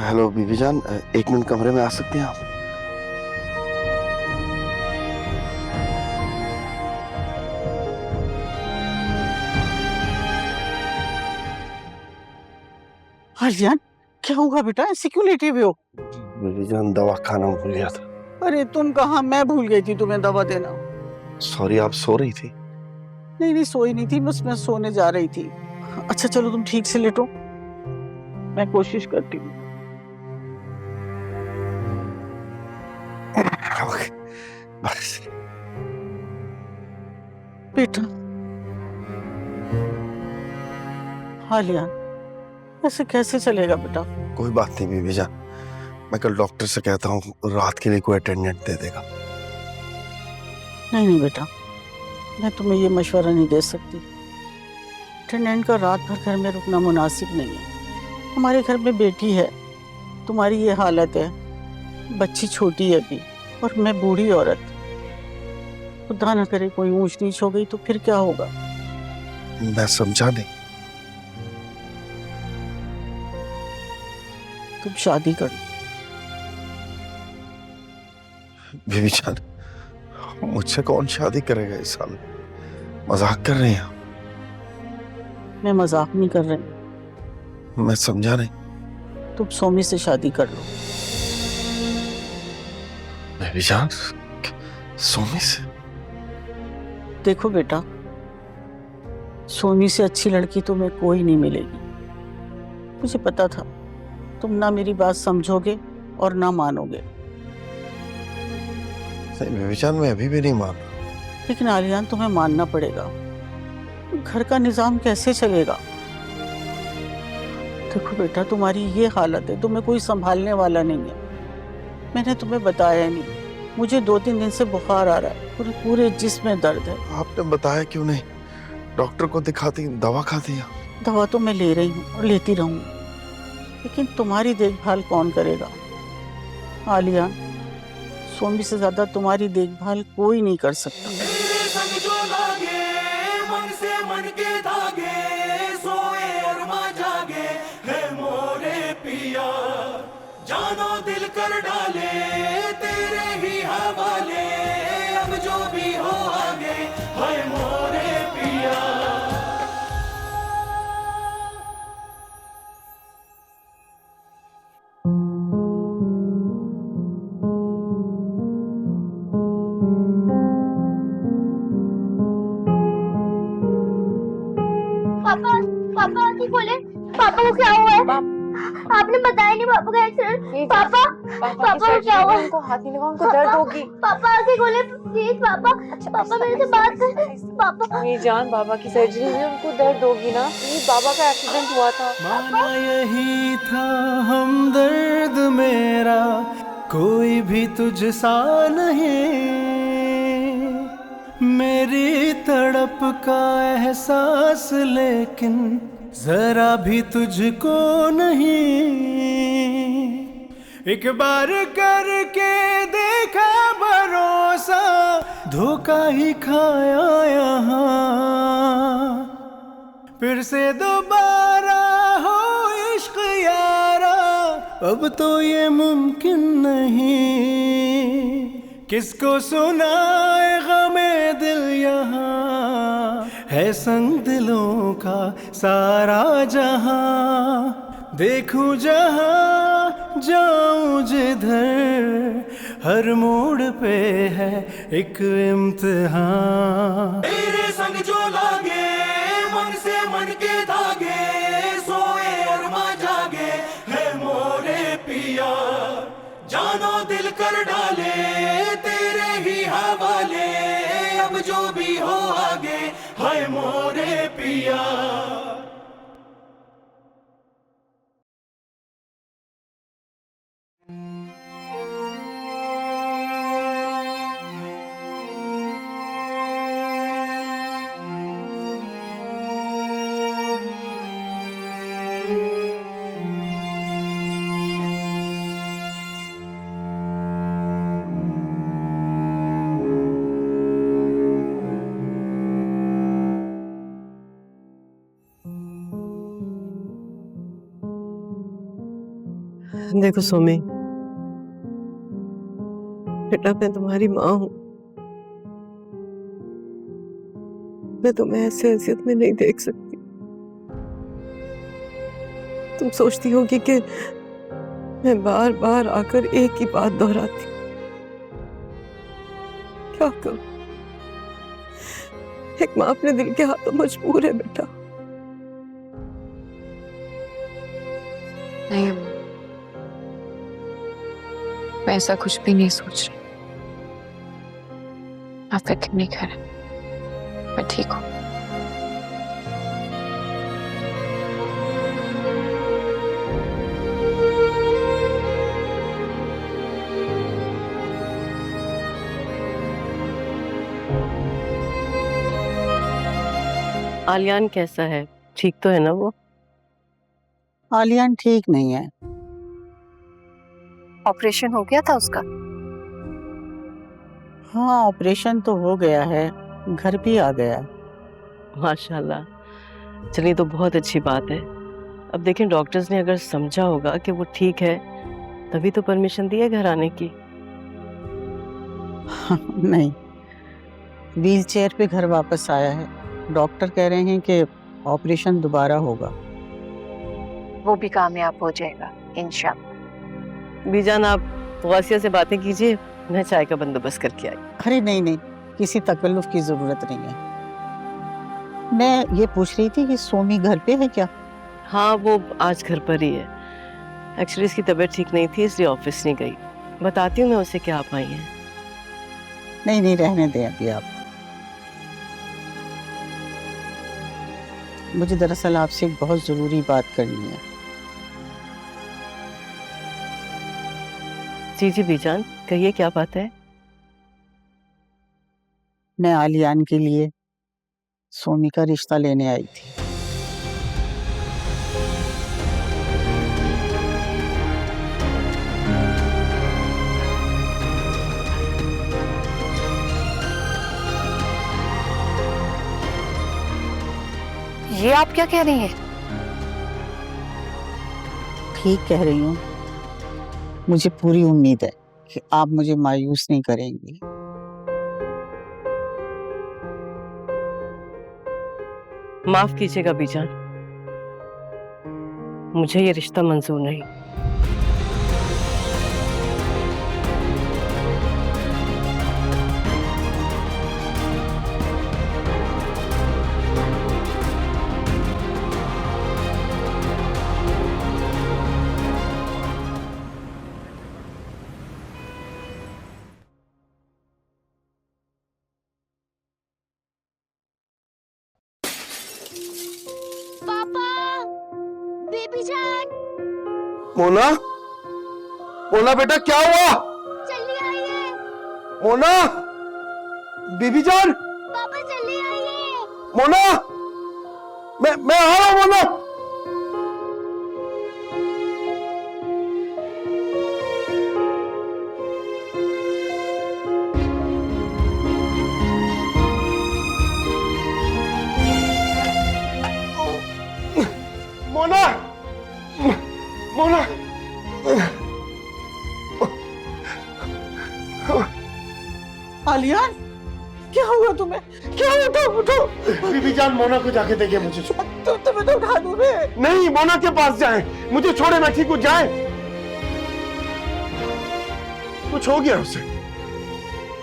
Hello बीबी जान, 1 minute कमरे में आ सकते हैं आप? आलियान, क्या हुआ बेटा? ऐसे क्यों लेटे हुए हो? बीबी जान, दवा खाना भूल गया था। अरे तुम कहाँ, मैं भूल गई थी तुम्हें दवा देना। सॉरी, आप सो रही थी? नहीं नहीं, सोई नहीं थी, बस मैं सोने जा रही थी। अच्छा चलो तुम ठीक से लेटो, मैं कोशिश करती हूँ। बस। बेटा आलियान, ऐसे कैसे चलेगा बेटा? कोई बात नहीं बीबी जान, मैं कल डॉक्टर से कहता हूँ, रात के लिए कोई अटेंडेंट दे देगा। नहीं नहीं बेटा, मैं तुम्हें ये मशवरा नहीं दे सकती। अटेंडेंट का रात भर घर में रुकना मुनासिब नहीं है। हमारे घर में बेटी है, तुम्हारी ये हालत है, बच्ची छोटी है अभी, और मैं बूढ़ी औरत। खुदा न करे कोई ऊंच नीच हो गई तो फिर क्या होगा? मैं समझा नहीं। तुम शादी करो। बीबी जान, मुझसे कौन शादी करेगा इस साल? मजाक कर रहे हैं? मैं मजाक नहीं कर रही। मैं समझा नहीं। तुम सोमी से शादी कर लो। बीबी जान, सोमी से? देखो बेटा, सोमी से अच्छी लड़की तुम्हें कोई नहीं मिलेगी। मुझे पता था तुम ना मेरी बात समझोगे और ना मानोगे। बीबी जान, मैं अभी भी नहीं मान रहा। लेकिन आलियान, तुम्हें मानना पड़ेगा। घर का निजाम कैसे चलेगा? देखो बेटा, तुम्हारी ये हालत है, तुम्हें कोई संभालने वाला नहीं है। मैंने तुम्हें बताया नहीं, मुझे 2-3 दिन से बुखार आ रहा है, पूरे जिस्म में दर्द है। आपने बताया क्यों नहीं? डॉक्टर को दिखाती, दवा खाती। दवा तो मैं ले रही हूँ और लेती रहूंगी, लेकिन तुम्हारी देखभाल कौन करेगा? आलिया, सोमी से ज्यादा तुम्हारी देखभाल कोई नहीं कर सकता। जानो दिल कर डाले तेरे ही हवाले, अब जो भी हो आगे, हाय मोरे पिया। पापा, पापा आंखें खोले। पापा को क्या हुआ है? आपने बताया नहीं पापा का एक्सीडेंट। पापा, पापा को क्या हुआ? उनको हाथ नहीं लगा, उनको दर्द होगी। पापा आंखें खोले प्लीज। पापा, पापा मेरे से बात कर। पापा मेरी जान, बाबा की सर्जरी हुई, उनको दर्द होगी ना। प्लीज, बाबा का एक्सीडेंट हुआ था। माना यही था हमदर्द मेरा, कोई भी तुझसा नहीं। मेरी तड़प का एहसास लेकिन जरा भी तुझको नहीं। एक बार करके देखा भरोसा, धोखा ही खाया यहाँ। फिर से दोबारा हो इश्क यारा, अब तो ये मुमकिन नहीं। किसको सुनाए गमे दिल यहाँ, है संग दिलों का सारा जहां। देखूं जहां जाऊं जिधर हर मोड़ पे है एक इम्तिहान। तेरे संग जो लागे मन से मन के धागे, सोए अरमा जागे है मोरे पिया। जानो दिल कर डाले तेरे ही हवाले, अब जो भी हो आगे है मोरे पिया। देखो सोमी, बेटा मैं तुम्हारी माँ हूं। मैं तुम्हें ऐसे हैसियत में नहीं देख सकती। तुम सोचती होगी कि मैं बार बार आकर एक ही बात दोहराती। क्या करूं? एक माँ अपने दिल के हाथों मजबूर है बेटा। नहीं अम्मा, मैं ऐसा कुछ भी नहीं सोच रही। आप फिक्र नहीं करें, मैं ठीक हूँ। आलियान कैसा है? ठीक तो है ना वो? आलियान ठीक नहीं है। ऑपरेशन हो गया था उसका? हाँ, ऑपरेशन तो हो गया है, घर भी आ गया है। माशाल्लाह, चलिए तो बहुत अच्छी बात है। अब देखें, डॉक्टर्स ने अगर समझा होगा कि वो ठीक है तभी तो परमिशन दी है घर आने की। नहीं, व्हील चेयर पे घर वापस आया है। डॉक्टर कह रहे हैं कि ऑपरेशन दोबारा होगा। वो भी कामयाब हो जाएगा इंशाल्लाह। बीजान, आप गौसिया से बातें कीजिए, मैं चाय का बंदोबस्त करके आई। अरे नहीं नहीं, किसी तकल्लुफ की जरूरत नहीं है। मैं ये पूछ रही थी कि सोमी घर पे है क्या? हाँ, वो आज घर पर ही है। एक्चुअली इसकी तबीयत ठीक नहीं थी, इसलिए ऑफिस नहीं गई। बताती हूँ मैं उसे कि आप आई हैं। नहीं नहीं, रहने दें अभी आप। मुझे दरअसल आपसे एक बहुत जरूरी बात करनी है। जी जी बीजान, कहिए क्या बात है? मैं आलियान के लिए सोमी का रिश्ता लेने आई थी। ये आप क्या कह रही हैं? ठीक कह रही हूँ। मुझे पूरी उम्मीद है कि आप मुझे मायूस नहीं करेंगी। माफ कीजिएगा बीजान, मुझे ये रिश्ता मंजूर नहीं। पापा, बेबी जान, मोना, मोना बेटा क्या हुआ? जल्दी आइए। मोना, बीबी जान, पापा जल्दी आइए। मोना, मैं आ रहा हूं मोना। मोना, मोना, आलियान, क्या हुआ तुम्हें? क्या हुआ? उठो। बीबी जान, मोना को जाके देखिए मुझे। तुम्हें तो उठा दूं मैं। नहीं, मोना के पास जाएं। मुझे छोड़े, मैं ठीक हूँ, जाएं। कुछ हो गया उसे,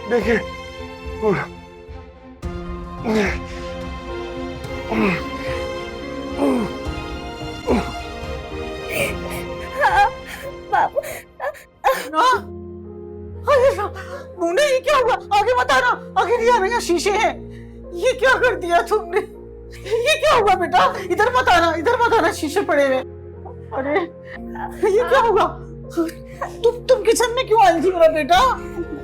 देखिए। मुन्ना, ये क्या हुआ? आगे बताना। आगे नहीं आना, यहाँ शीशे हैं। ये क्या कर दिया तुमने? ये क्या हुआ बेटा? इधर बताना, इधर बताना, शीशे पड़े हुए। अरे ये क्या हुआ? तुम किचन में क्यों आई थी मेरा बेटा?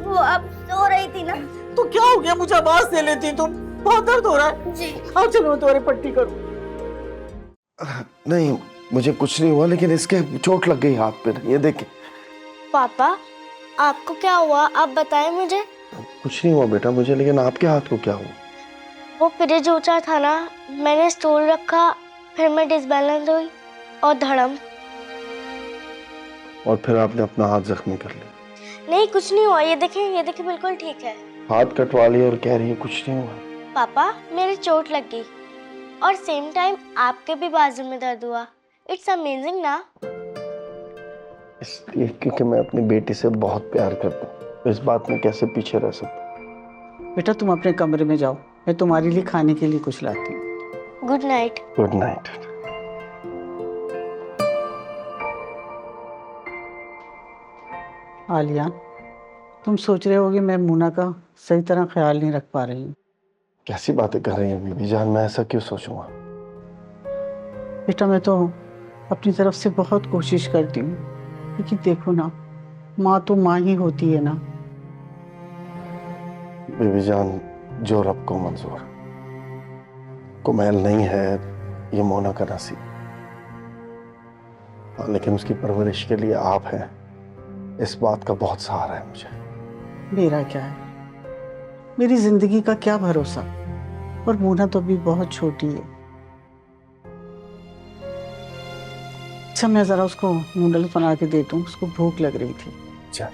वो अब सो रही थी ना। तो क्या हो गया? मुझे आवाज दे लेती तुम। बहुत दर्द हो रहा है जी। आओ चलो, मैं तुम्हारी पट्टी करूं। नहीं, मुझे कुछ नहीं हुआ, लेकिन इसके चोट लग गई हाथ पे। ये देखिए। पापा आपको क्या हुआ, आप बताएं मुझे। कुछ नहीं हुआ बेटा मुझे, लेकिन आपके हाथ को क्या हुआ? वो फ्रिज ऊंचा था ना, मैंने स्टूल रखा, फिर मैं डिसबैलेंस हुई और धड़म। और फिर आपने अपना हाथ जख्मी कर लिया? नहीं कुछ नहीं हुआ, ये देखें बिल्कुल ठीक है। हाथ कटवा लिया और कह रही है कुछ नहीं हुआ। पापा मेरी चोट लग गई और सेम टाइम आपके भी बाजू में दर्द हुआ। इट्स अमेजिंग ना। इसलिए क्योंकि मैं अपनी बेटी से बहुत प्यार करता हूँ, तो इस बात में कैसे पीछे रह सकता हूँ। बेटा तुम अपने कमरे में जाओ, मैं तुम्हारे लिए खाने के लिए कुछ लाती हूँ। Good night. Good night. Alia, तुम सोच रहे होगे मैं मुन्ना का सही तरह ख्याल नहीं रख पा रही हूँ। कैसी बातें कर रही हैं बीबी जान, मैं ऐसा क्यों सोचूंगा? बेटा मैं तो अपनी तरफ से बहुत कोशिश करती हूँ, लेकिन देखो ना, माँ तो माँ ही होती है ना। बीबी जान, जो रब को मंजूर, कुमैल नहीं है ये मोना का नसीब। हाँ, लेकिन उसकी परवरिश के लिए आप हैं, इस बात का बहुत सहारा है मुझे। मेरा क्या है, मेरी जिंदगी का क्या भरोसा। और मोना तो अभी बहुत छोटी है। अच्छा मैं जरा उसको नूडल्स बना के देता हूँ, उसको भूख लग रही थी। अच्छा।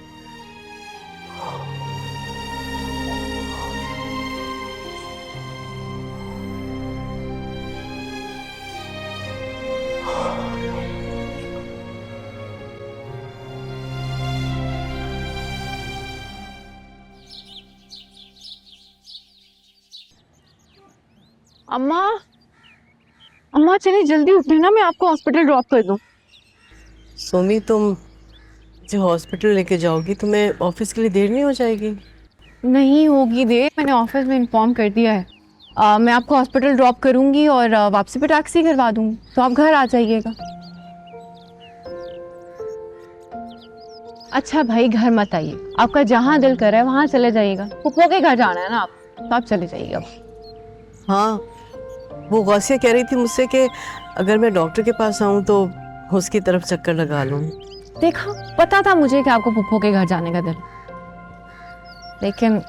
अम्मा, अम्मा चलिए जल्दी उठे ना, मैं आपको हॉस्पिटल ड्रॉप कर दूं। सोमी, तुम मुझे हॉस्पिटल लेके जाओगी, तुम्हें ऑफिस के लिए देर नहीं हो जाएगी? नहीं होगी देर, मैंने ऑफिस में इन्फॉर्म कर दिया है। मैं आपको हॉस्पिटल ड्रॉप करूंगी और वापसी पे टैक्सी करवा दूंगी, तो आप घर आ जाइएगा। अच्छा भाई घर मत आइए, आपका जहाँ दिल करे वहाँ चले जाइएगा। फुप्पो के घर जाना है ना आप, तो आप चले जाइएगा। हाँ, वो गौसिया कह रही थी मुझसे कि अगर मैं डॉक्टर के पास आऊँ तो उसकी तरफ चक्कर लगा लूँ। देखा, पता था मुझे कि आपको फुप्पो के घर जाने का दिल, लेकिन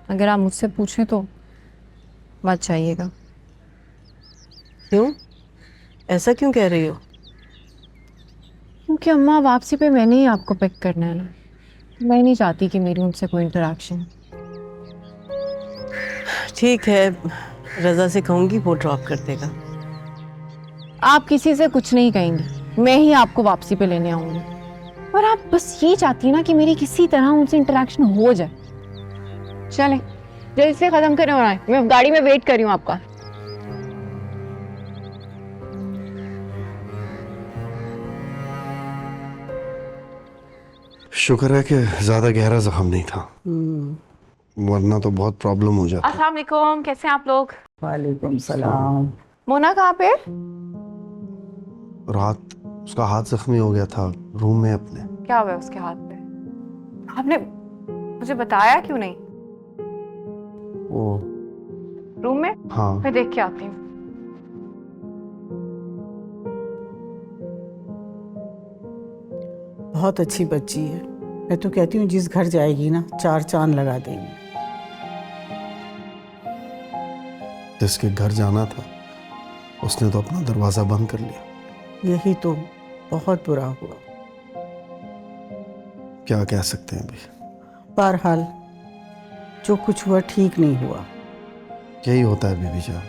अगर आप मुझसे पूछें तो मत जाइएगा। क्यों? ऐसा क्यों कह रही हो? क्योंकि अम्मा वापसी पे मैंने ही आपको पिक करना है ना, मैं नहीं चाहती कि मेरी उनसे कोई इंटरेक्शन। ठीक है, रजा से कहूँगी वो ड्रॉप कर देगा। आप किसी से कुछ नहीं कहेंगी, मैं ही आपको वापसी पे लेने आऊंगी। और आप बस ये चाहती है ना कि मेरी किसी तरह उनसे इंटरेक्शन हो जाए। चलें जल्दी से खत्म करें और आए, मैं गाड़ी में वेट कर रही हूँ आपका। शुक्र है कि ज्यादा गहरा जख्म नहीं था, वरना तो बहुत प्रॉब्लम हो जाती। अस्सलाम वालेकुम, कैसे हैं आप लोग? वालेकुम सलाम। मोना कहाँ पे? रात उसका हाथ जख्मी हो गया था रूम में अपने। क्या हुआ उसके हाथ पे? आपने मुझे बताया क्यों नहीं? वो रूम में? हाँ, मैं देख के आती हूँ। बहुत अच्छी बच्ची है, मैं तो कहती हूँ जिस घर जाएगी ना 4 चांद लगा देंगे। जिसके घर जाना था उसने तो अपना दरवाजा बंद कर लिया। यही तो बहुत बुरा हुआ। क्या कह सकते हैं अभी। बहरहाल जो कुछ हुआ ठीक नहीं हुआ। यही होता है बीबी जान,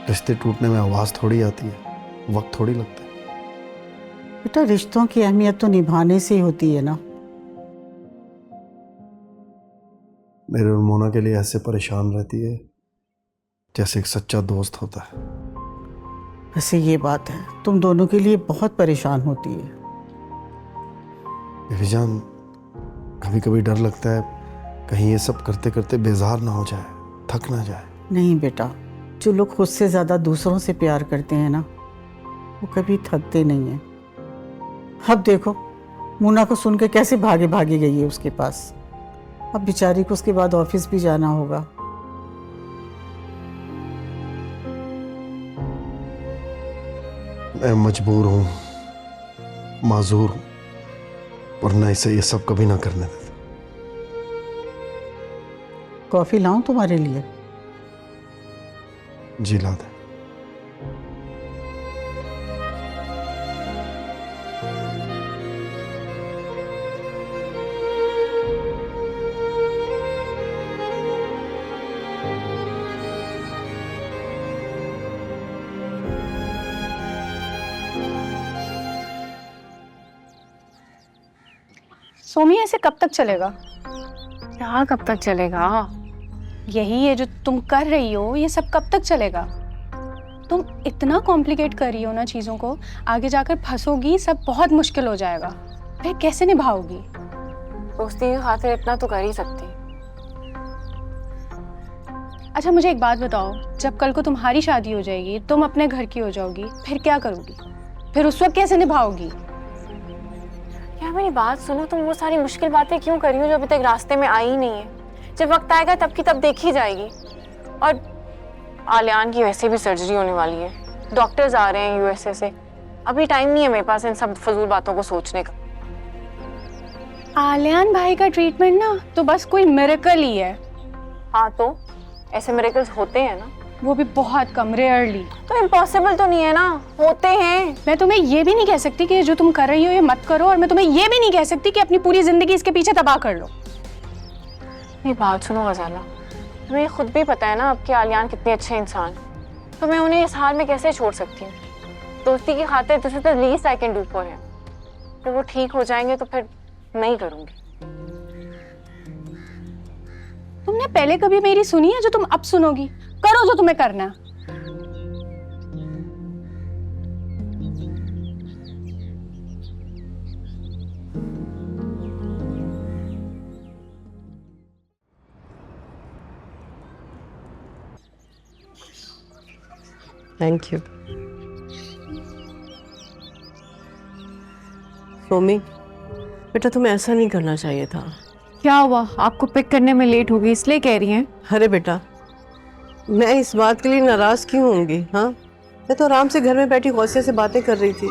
रिश्ते टूटने में आवाज थोड़ी आती है, वक्त थोड़ी लगता है। बेटा रिश्तों की अहमियत तो निभाने से ही होती है ना। मेरे और मोना के लिए ऐसे परेशान रहती है जैसे एक सच्चा दोस्त होता है। वैसे ये बात है, तुम दोनों के लिए बहुत परेशान होती है। बीवी जान, कभी कभी डर लगता है कहीं ये सब करते करते बेजार ना हो जाए, थक ना जाए। नहीं बेटा, जो लोग खुद से ज़्यादा दूसरों से प्यार करते हैं ना, वो कभी थकते नहीं हैं। अब देखो, मुन्ना को सुन के कैसे भागे भागे गई है उसके पास। अब बेचारी को उसके बाद ऑफिस भी जाना होगा। मैं मजबूर हूँ, माजूर हूँ, वरना इसे ये सब कभी ना करने देता। कॉफ़ी लाऊं तुम्हारे लिए? जी ला दे। सोमी, ऐसे कब तक चलेगा? क्या कब तक चलेगा? यही है जो तुम कर रही हो, ये सब कब तक चलेगा? तुम इतना कॉम्प्लिकेट कर रही हो ना चीज़ों को, आगे जाकर फंसोगी, सब बहुत मुश्किल हो जाएगा। फिर कैसे निभाओगी? दोस्ती की खातिर इतना तो कर ही सकती। अच्छा मुझे एक बात बताओ, जब कल को तुम्हारी शादी हो जाएगी, तुम अपने घर की हो जाओगी, फिर क्या करोगी? फिर उस वक्त कैसे निभाओगी? क्या मेरी बात सुनो, तुम वो सारी मुश्किल बातें क्यों कर रही हो जो अभी तक रास्ते में आई ही नहीं है? जब वक्त आएगा तब की तब देखी जाएगी। और आलियान की वैसे भी सर्जरी होने वाली है, डॉक्टर्स आ रहे हैं यूएसए से। अभी टाइम नहीं है मेरे पास इन सब फजूल बातों को सोचने का। आलियान भाई का ट्रीटमेंट ना तो बस कोई मिरेकल ही है। हाँ तो ऐसे मिरेकल्स होते हैं ना, वो भी बहुत कम, रेयरली। तो इम्पॉसिबल तो नहीं है ना, होते हैं। मैं तुम्हें ये भी नहीं कह सकती कि जो तुम कर रही हो ये मत करो, और मैं तुम्हें ये भी नहीं कह सकती कि अपनी पूरी जिंदगी इसके पीछे तबाह कर लो। मेरी बात सुनो गजाला, तुम्हें खुद भी पता है ना आपके आलियान कितने अच्छे इंसान, तो मैं उन्हें इस हाल में कैसे छोड़ सकती हूँ? दोस्ती की खातिर this is the least I can do for him. जब वो ठीक हो जाएंगे तो फिर नहीं करूँगी। तुमने पहले कभी मेरी सुनी है जो तुम अब सुनोगी? करो जो तुम्हें करना है। Thank you. सोमी, बेटा तुम्हें ऐसा नहीं करना चाहिए था। क्या हुआ? आपको पिक करने में लेट हो गई इसलिए कह रही हैं? अरे बेटा, मैं इस बात के लिए नाराज क्यों होंगी? हाँ, मैं तो आराम से घर में बैठी गौसिया से बातें कर रही थी।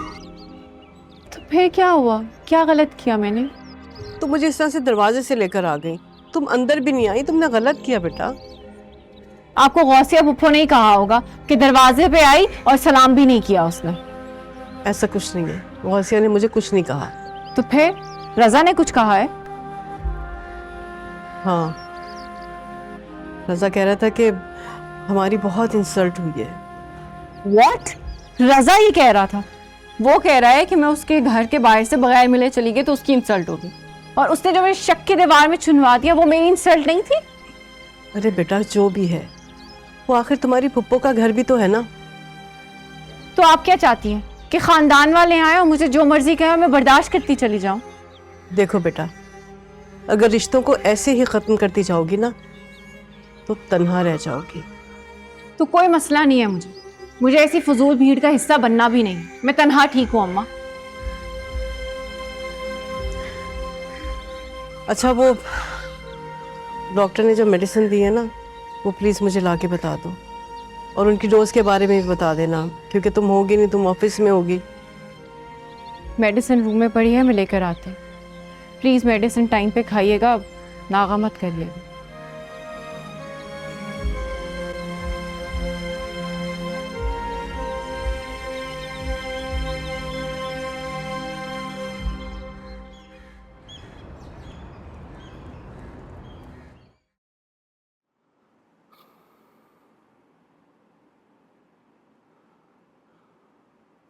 तो फिर क्या हुआ? क्या गलत किया मैंने? तुम मुझे इस तरह से दरवाजे से लेकर आ गई, तुम अंदर भी नहीं आई, तुमने गलत किया बेटा। आपको गौसिया फुफ्फो नहीं कहा होगा कि दरवाजे पे आई और सलाम भी नहीं किया उसने? ऐसा कुछ नहीं है, गौसिया ने मुझे कुछ नहीं कहा। तो फिर रजा ने कुछ कहा है? हाँ, रजा कह रहा था कि हमारी बहुत इंसल्ट हुई है। What? रजा ये कह रहा था? वो कह रहा है कि मैं उसके घर के बाहर से बगैर मिले चली गई तो उसकी इंसल्ट होगी, और उसने जो मेरे शक की दीवार में चुनवा दिया वो मेरी इंसल्ट नहीं थी? अरे बेटा, जो भी है वो आखिर तुम्हारी पुप्पो का घर भी तो है ना। तो आप क्या चाहती हैं कि खानदान वाले आए और मुझे जो मर्जी कहे मैं बर्दाश्त करती चली जाऊं? देखो बेटा, अगर रिश्तों को ऐसे ही खत्म करती जाओगी ना तो तन्हा रह जाओगी। तो कोई मसला नहीं है, मुझे ऐसी फजूल भीड़ का हिस्सा बनना भी नहीं। मैं तन्हा ठीक हूँ अम्मा। अच्छा, वो डॉक्टर ने जो मेडिसिन दी है ना, वो प्लीज़ मुझे ला के बता दो, और उनकी डोज के बारे में भी बता देना, क्योंकि तुम होगी नहीं, तुम ऑफिस में होगी। मेडिसिन रूम में पड़ी है, मैं लेकर आती हूँ। प्लीज़ मेडिसिन टाइम पे खाइएगा, नागा मत करिएगा।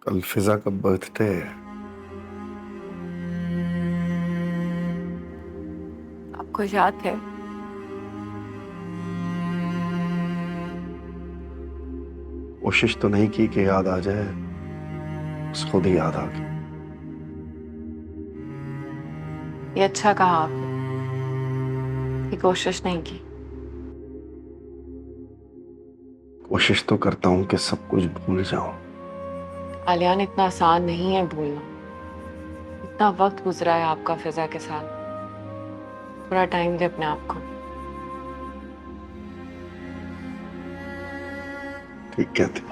कल फिजा का बर्थडे है। आपको याद है कोशिश तो नहीं की कि याद आ जाए, बस खुद ही याद आ गई। ये अच्छा कहा आपने कि कोशिश नहीं की। कोशिश तो करता हूं कि सब कुछ भूल जाऊं। आलियान, इतना आसान नहीं है भूलना। इतना वक्त गुजरा है आपका फिजा के साथ, थोड़ा टाइम दे अपने आप को। ठीक कहते हो,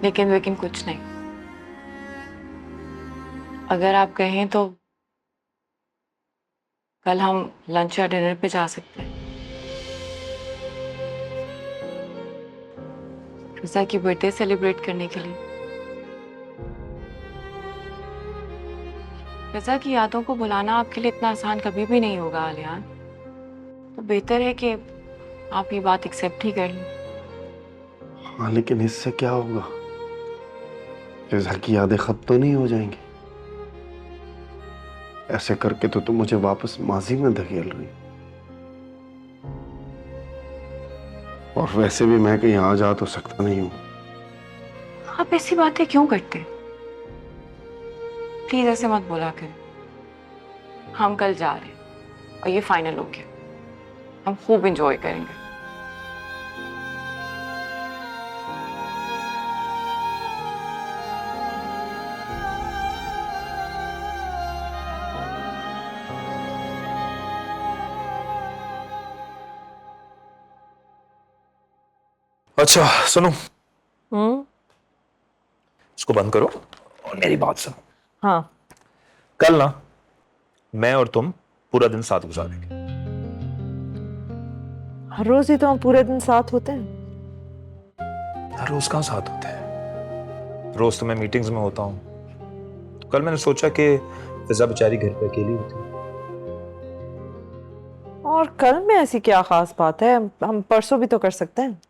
लेकिन कुछ नहीं। अगर आप कहें तो कल हम लंच या डिनर पे जा सकते हैं, फिजा की बर्थडे सेलिब्रेट करने के लिए। फिजा की यादों को बुलाना आपके लिए इतना आसान कभी भी नहीं होगा आलियान, तो बेहतर है कि आप ये बात एक्सेप्ट ही कर लें। हाँ, लेकिन इससे क्या होगा? फिजा की यादें खत्म तो नहीं हो जाएंगी? ऐसे करके तो तुम मुझे वापस माजी में धकेल रही। और वैसे भी मैं कहीं आ जा तो सकता नहीं हूं। आप ऐसी बातें क्यों करते? प्लीज ऐसे मत बोला करें। हम कल जा रहे हैं और ये फाइनल हो गया। हम खूब एंजॉय करेंगे। अच्छा सुनो, इसको बंद करो और मेरी बात सुनो। हाँ। कल ना मैं और तुम पूरा दिन साथ गुजारेंगे। हर रोज ही तो हम पूरे दिन साथ होते हैं। हर रोज कहाँ साथ होते हैं? रोज तो मैं मीटिंग्स में होता हूँ। तो कल मैंने सोचा कि फिजा बेचारी घर पे अकेली होती है। और कल में ऐसी क्या खास बात है? हम परसों भी तो कर सकते हैं।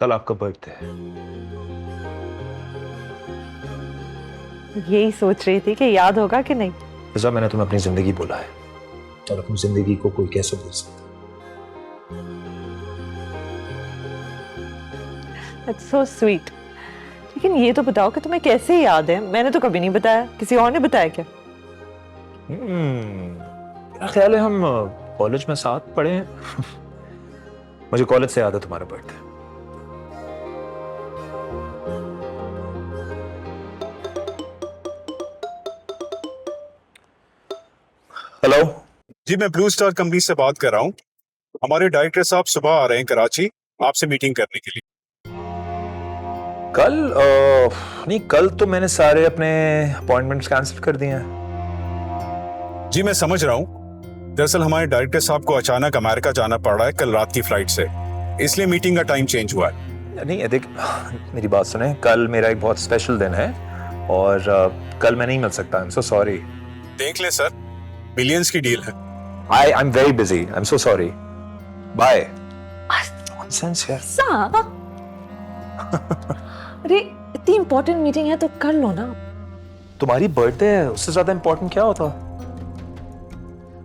कल आपका बर्थडे है। यही सोच रही थी कि याद होगा कि नहीं। फिजा, मैंने तुम्हें अपनी जिंदगी बोला है और अपनी जिंदगी को कोई कैसे भूल सकता? That's so sweet. लेकिन ये तो बताओ कि तुम्हें कैसे याद है? मैंने तो कभी नहीं बताया। किसी और ने बताया क्या? मेरा ख्याल है हम कॉलेज में साथ पढ़े हैं। मुझे कॉलेज से याद है तुम्हारा बर्थडे। हेलो जी, मैं ब्लू स्टार कंपनी से बात कर रहा हूँ। हमारे डायरेक्टर साहब सुबह आ रहे हैं कराची आपसे मीटिंग करने के लिए। कल नहीं, कल तो मैंने सारे अपने अपॉइंटमेंट्स कैंसिल कर दिए हैं। जी मैं समझ रहा हूँ, दरअसल हमारे डायरेक्टर साहब को अचानक अमेरिका जाना पड़ रहा है कल रात की फ्लाइट से, इसलिए मीटिंग का टाइम चेंज हुआ है। नहीं देख, मेरी बात सुने, कल मेरा एक बहुत स्पेशल दिन है और कल मैं नहीं मिल सकता। I am so sorry. देख ले सर, मिलियंस की डील है। I am very busy, I am so sorry. Bye. Nonsense यार। अरे इतनी इंपॉर्टेंट मीटिंग है तो कर लो ना। तुम्हारी बर्थडे है, उससे ज्यादा इंपॉर्टेंट क्या होता?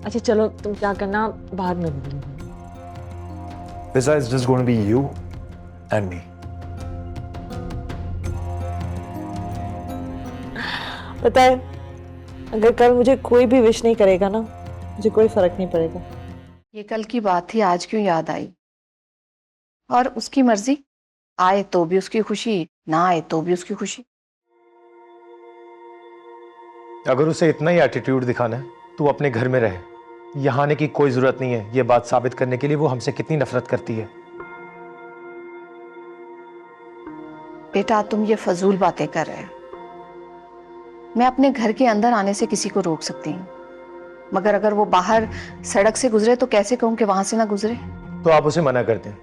अच्छा चलो, तुम क्या करना बाद में। Fiza is just going to be you and me. पता है, अगर कल मुझे कोई भी विश नहीं करेगा ना, मुझे कोई फर्क नहीं पड़ेगा। ये कल की बात थी, आज क्यों याद आई? और उसकी मर्जी, आए तो भी उसकी खुशी, ना आए तो भी उसकी खुशी। अगर उसे इतना ही एटीट्यूड दिखाना है तो अपने घर में रहे, यहाँ आने की कोई जरूरत नहीं है। ये बात साबित करने के लिए वो हमसे कितनी नफरत करती है। बेटा तुम ये फजूल बातें कर रहे हो। मैं अपने घर के अंदर आने से किसी को रोक सकती हूँ, मगर अगर वो बाहर सड़क से गुजरे तो कैसे कहूँ कि वहां से ना गुजरे? तो आप उसे मना कर दें,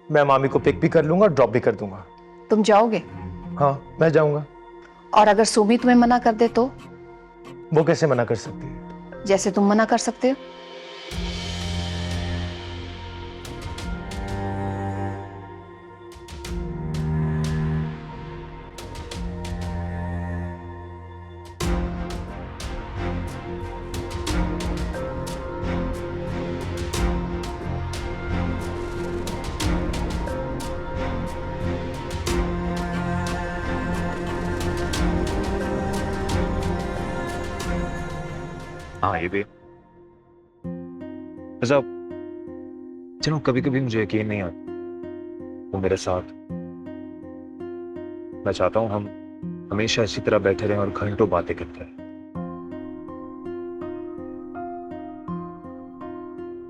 मैं मामी को पिक भी कर लूंगा और ड्रॉप भी कर दूंगा। तुम जाओगे? हाँ मैं जाऊंगा। और अगर सुमी तुम्हें मना कर दे तो? वो कैसे मना कर सकती है? जैसे तुम मना कर सकते हो। हाँ ये भी। फिजा, चलो कभी कभी मुझे यकीन नहीं आता वो मेरे साथ। मैं चाहता हूं हम हमेशा इसी तरह बैठे रहें और घंटों बातें करते रहें।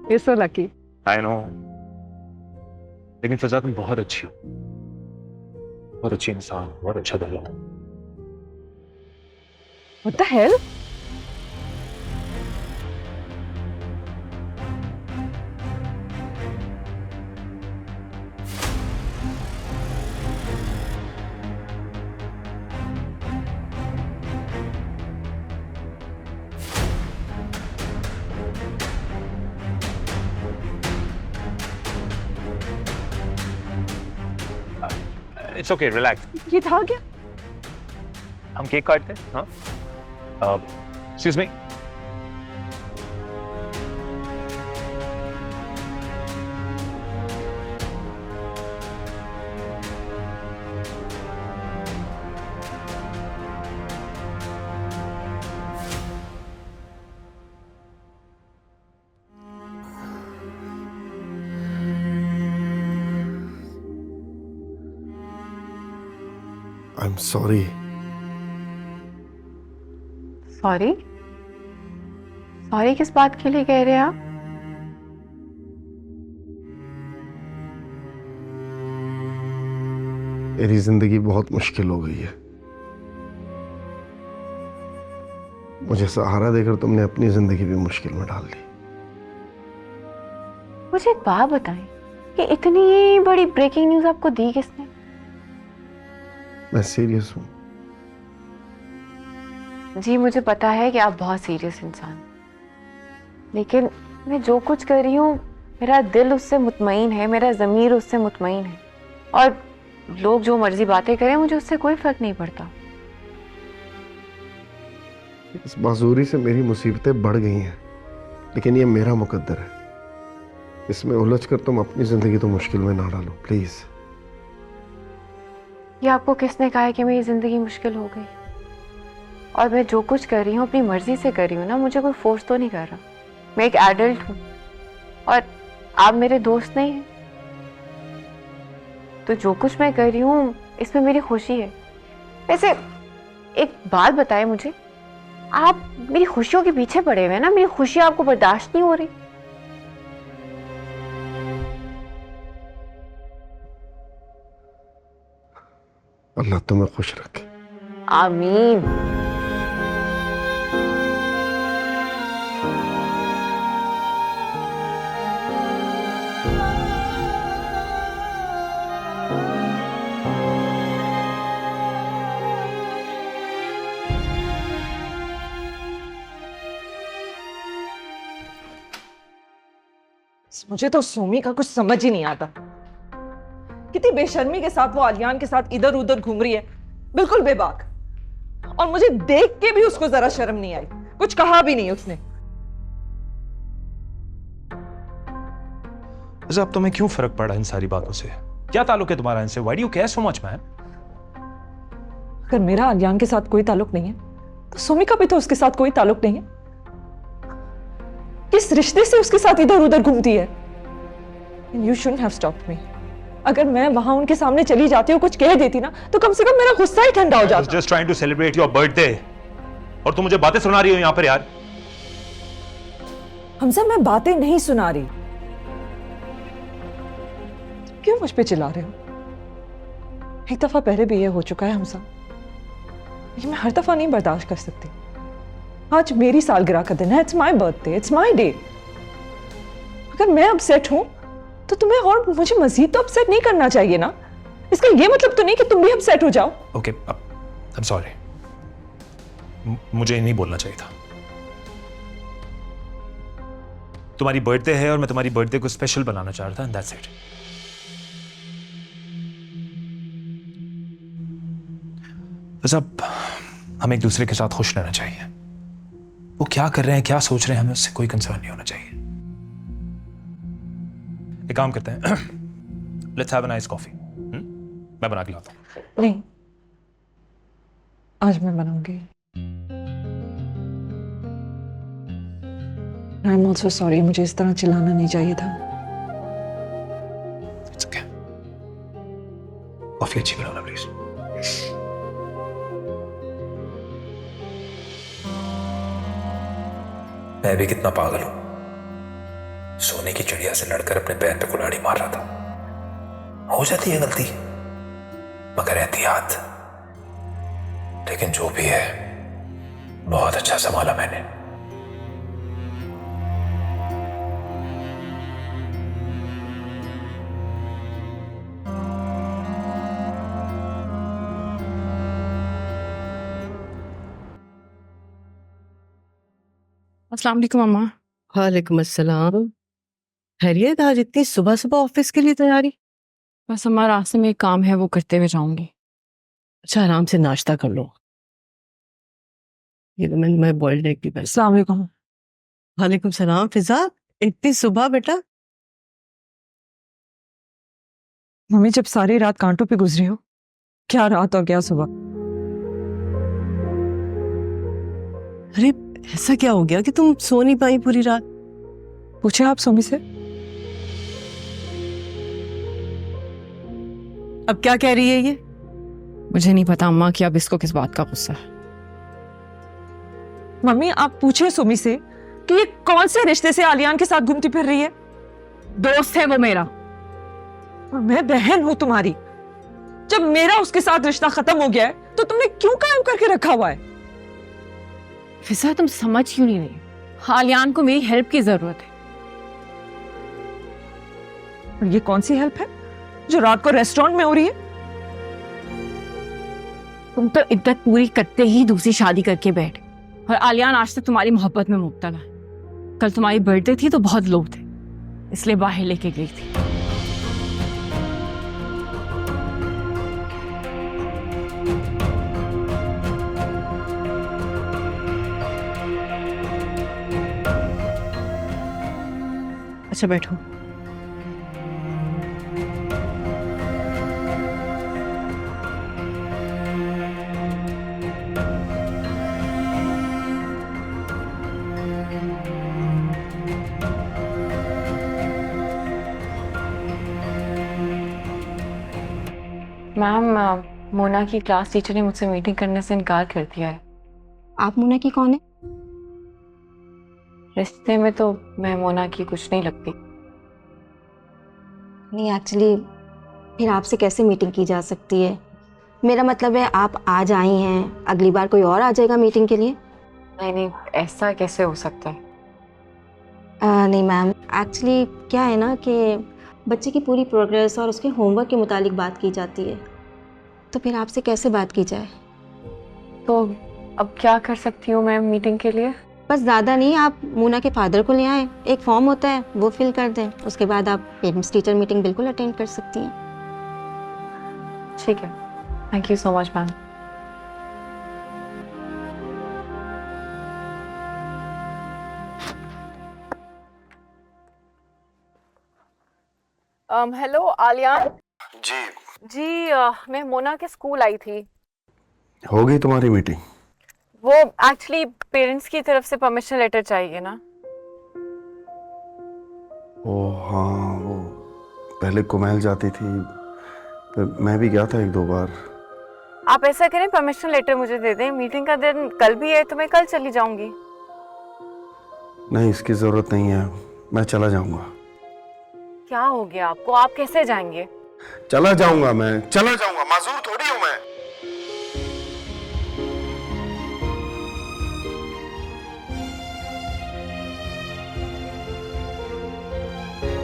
You're so lucky. I know, लेकिन फिजा तुम बहुत अच्छी हो, बहुत अच्छी इंसान, बहुत अच्छा दिल हो। What the hell? It's okay, relax. ये था क्या? हम केक काटते हैं। हाँ, excuse me. I am sorry. Sorry? Sorry किस बात के लिए कह रहे हैं आप? मेरी जिंदगी बहुत मुश्किल हो गई है। मुझे सहारा देकर तुमने अपनी जिंदगी भी मुश्किल में डाल दी। मुझे एक बात बताएं कि इतनी बड़ी ब्रेकिंग न्यूज आपको दी किसने? मैं सीरियस हूं। जी मुझे पता है कि आप बहुत सीरियस इंसान हैं, लेकिन मैं जो कुछ कर रही हूँ मेरा दिल उससे मुतमईन है, मेरा ज़मीर उससे मुतमईन है, और लोग जो मर्जी बातें करें मुझे उससे कोई फर्क नहीं पड़ता। इस माजूरी से मेरी मुसीबतें बढ़ गई हैं, लेकिन ये मेरा मुकद्दर है। इसमें उलझ कर तुम अपनी जिंदगी तो मुश्किल में ना डालो प्लीज। ये आपको किसने कहा है कि मेरी जिंदगी मुश्किल हो गई? और मैं जो कुछ कर रही हूँ अपनी मर्जी से कर रही हूँ ना, मुझे कोई फोर्स तो नहीं कर रहा। मैं एक एडल्ट हूँ और आप मेरे दोस्त नहीं हैं, तो जो कुछ मैं कर रही हूँ इसमें मेरी खुशी है। वैसे एक बात बताएं मुझे, आप मेरी खुशियों के पीछे पड़े हुए हैं ना, मेरी खुशी आपको बर्दाश्त नहीं हो रही? अल्लाह तुम्हें खुश रखे। आमीन। मुझे तो सोमी का कुछ समझ ही नहीं आता। कितनी बेशर्मी के साथ वो आलियान के साथ इधर उधर घूम रही है, बिल्कुल बेबाक। और मुझे देख के भी उसको जरा शर्म नहीं आई, कुछ कहा भी नहीं उसने। अब तुम्हें क्यों फर्क पड़ा इन सारी बातों से? क्या ताल्लुक है तुम्हारा इनसे? Why do you care so much man? अगर मेरा आलियान के साथ कोई ताल्लुक नहीं है तो सोमी का भी तो उसके साथ कोई ताल्लुक नहीं है। किस रिश्ते से उसके साथ इधर उधर घूमती है? You shouldn't have stopped me. अगर मैं वहां उनके सामने चली जाती और कुछ कह देती ना, तो कम से कम मेरा गुस्सा ही ठंडा हो जाता। I was just trying to celebrate your birthday, और तुम मुझे बातें सुना रही हो यहाँ पर यार। हमसे मैं बातें नहीं सुना रही। क्यों मुझ पे चिल्ला रहे हो? एक दफा पहले भी ये हो चुका है हमसा। ये मैं हर दफा नहीं बर्दाश्त कर सकती। आज मेरी सालगिरह का दिन है, it's my birthday, it's my day. अगर मैं अपसेट हूं तो तुम्हें और मुझे मजीद तो अपसेट नहीं करना चाहिए ना। इसका ये मतलब तो नहीं कि तुम भी अपसेट हो जाओ। ओके, आई एम सॉरी, मुझे नहीं बोलना चाहिए था। तुम्हारी बर्थडे है और मैं तुम्हारी बर्थडे को स्पेशल बनाना चाह रहा था, दैट्स इट। बस अब हमें एक दूसरे के साथ खुश रहना चाहिए। वो क्या कर रहे हैं, क्या सोच रहे हैं, हमें उससे कोई कंसर्न नहीं होना चाहिए। एक काम करते हैं, let's have a nice coffee. मैं बना के लाता हूँ। नहीं, आज मैं बनाऊंगी। आई एम ऑल्सो सॉरी, मुझे इस तरह चिल्लाना नहीं चाहिए था। It's okay. कॉफी अच्छी बनाना प्लीज। मैं भी कितना पागल हूं, सोने की चिड़िया से लड़कर अपने पैर पे कुल्हाड़ी मार रहा था। हो जाती है गलती, मगर एहतियात। लेकिन जो भी है बहुत अच्छा संभाला मैंने। अस्सलाम वालेकुम अम्मा। वालेकुम अस्सलाम। खैरियत? आज इतनी सुबह सुबह ऑफिस के लिए तैयारी? बस अम्मा, रास्ते में एक काम है, वो करते हुए जाऊंगी। अच्छा, आराम से नाश्ता कर लो। ये तो मैं बॉइल्ड एग भी। अस्सलाम वालेकुम। वालेकुम सलाम। फिजा, इतनी सुबह बेटा? मम्मी, जब सारी रात कांटों पे गुजरी हो, क्या रात और क्या सुबह। अरे ऐसा क्या हो गया कि तुम सो नहीं पाई पूरी रात? पूछे आप सुमी से। अब क्या कह रही है ये? मुझे नहीं पता अम्मा कि अब इसको किस बात का गुस्सा है। मम्मी, आप पूछे सुमी से कि ये कौन से रिश्ते से आलियान के साथ घूमती फिर रही है। दोस्त है वो मेरा। और मैं बहन हूं तुम्हारी। जब मेरा उसके साथ रिश्ता खत्म हो गया है तो तुमने क्यों कायम करके रखा हुआ है? फिजा, तुम समझ क्यों नहीं रही? आलियान को मेरी हेल्प की जरूरत है। और ये कौन सी हेल्प है जो रात को रेस्टोरेंट में हो रही है? तुम तो इद्दत पूरी करते ही दूसरी शादी करके बैठ, और आलियान आज तक तुम्हारी मोहब्बत में मुब्तला है। कल तुम्हारी बर्थडे थी तो बहुत लोग थे, इसलिए बाहर लेके गई थी। अच्छा बैठो। मैम, मोना की क्लास टीचर ने मुझसे मीटिंग करने से इनकार कर दिया है। आप मोना की कौन है? रिश्ते में तो मैं मोना की कुछ नहीं लगती। नहीं, एक्चुअली फिर आपसे कैसे मीटिंग की जा सकती है? मेरा मतलब है आप आज आई हैं, अगली बार कोई और आ जाएगा मीटिंग के लिए। नहीं नहीं, ऐसा कैसे हो सकता है? नहीं मैम, एक्चुअली क्या है ना कि बच्चे की पूरी प्रोग्रेस और उसके होमवर्क के मुतालिक बात की जाती है, तो फिर आपसे कैसे बात की जाए? तो अब क्या कर सकती हूँ मैं मीटिंग के लिए? बस ज़्यादा नहीं, आप मोना के फादर को ले आएँ, एक फॉर्म होता है वो फिल कर दें, उसके बाद आप पेरेंट्स टीचर मीटिंग बिल्कुल अटेंड कर सकती हैं। ठीक है, thank you so much ma'am. Hello Aliyan ji. जी, मैं मोना के स्कूल आई थी। हो गई तुम्हारी मीटिंग? वो एक्चुअली पेरेंट्स की तरफ से परमिशन लेटर चाहिए ना। ओ हाँ, वो पहले कुमैल जाती थी, फिर मैं भी गया था एक दो बार। आप ऐसा करें, परमिशन लेटर मुझे दे दें। मीटिंग का दिन कल भी है तो मैं कल चली जाऊंगी। नहीं, इसकी जरूरत नहीं है, मैं चला जाऊंगा। क्या हो गया आपको? आप कैसे जाएंगे? चला जाऊंगा, मैं चला जाऊंगा, माजूर थोड़ी हूं मैं।